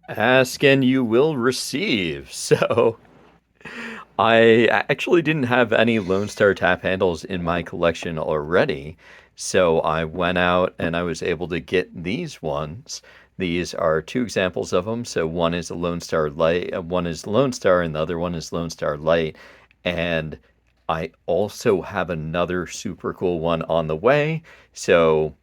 Ask and you will receive. So I actually didn't have any Lone Star tap handles in my collection already. So I went out and I was able to get these ones. These are two examples of them. So one is a Lone Star Light, one is Lone Star, and the other one is Lone Star Light. And I also have another super cool one on the way. So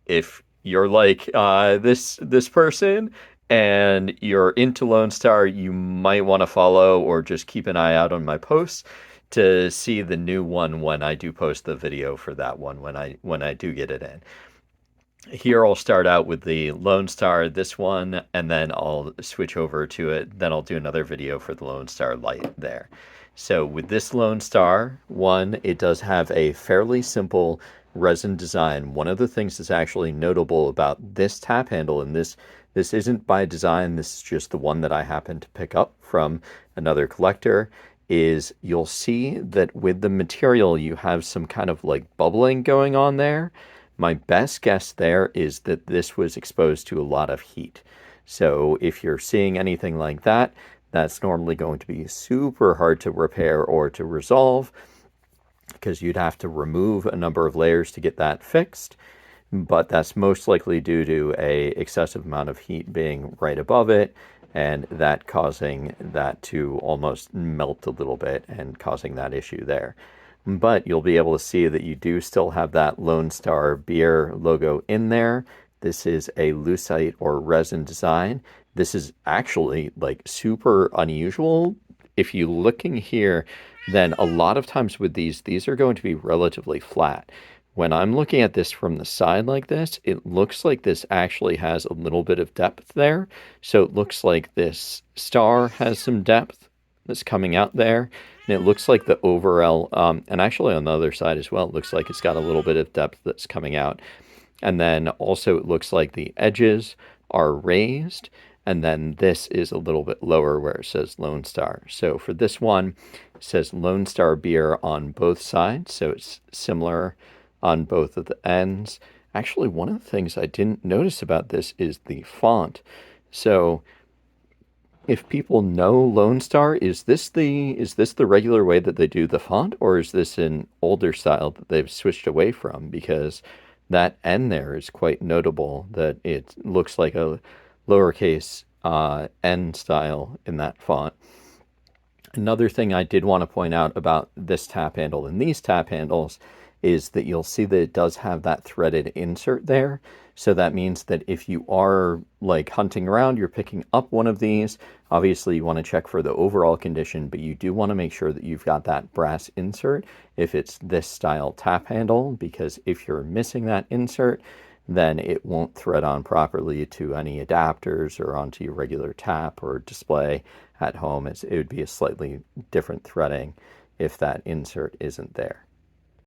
if you're like this person and you're into Lone Star, you might want to follow or just keep an eye out on my posts to see the new one when I do post the video for that one when I do get it in. Here I'll start out with the Lone Star, this one, and then I'll switch over to it. Then I'll do another video for the Lone Star Light there. So with this Lone Star one, it does have a fairly simple resin design. One of the things that's actually notable about this tap handle, and this isn't by design, this is just the one that I happened to pick up from another collector, is you'll see that with the material you have some kind of like bubbling going on there. My best guess there is that this was exposed to a lot of heat. So if you're seeing anything like that, that's normally going to be super hard to repair or to resolve because you'd have to remove a number of layers to get that fixed. But that's most likely due to a excessive amount of heat being right above it and that causing that to almost melt a little bit and causing that issue there. But you'll be able to see that you do still have that Lone Star beer logo in there. This is a lucite or resin design. This is actually like super unusual. If you're looking here, then a lot of times with these are going to be relatively flat. When I'm looking at this from the side like this, it looks like this actually has a little bit of depth there. So it looks like this star has some depth that's coming out there. And it looks like the overall, and actually on the other side as well, it looks like it's got a little bit of depth that's coming out. And then also it looks like the edges are raised. And then this is a little bit lower where it says Lone Star. So for this one, it says Lone Star beer on both sides. So it's similar on both of the ends. Actually, one of the things I didn't notice about this is the font. So if people know Lone Star, is this the regular way that they do the font, or is this an older style that they've switched away from? Because that N there is quite notable that it looks like a lowercase N style in that font. Another thing I did want to point out about this tap handle and these tap handles is that you'll see that it does have that threaded insert there. So that means that if you are like hunting around, you're picking up one of these, obviously you want to check for the overall condition, but you do want to make sure that you've got that brass insert if it's this style tap handle, because if you're missing that insert, then it won't thread on properly to any adapters or onto your regular tap or display at home. It would be a slightly different threading if that insert isn't there.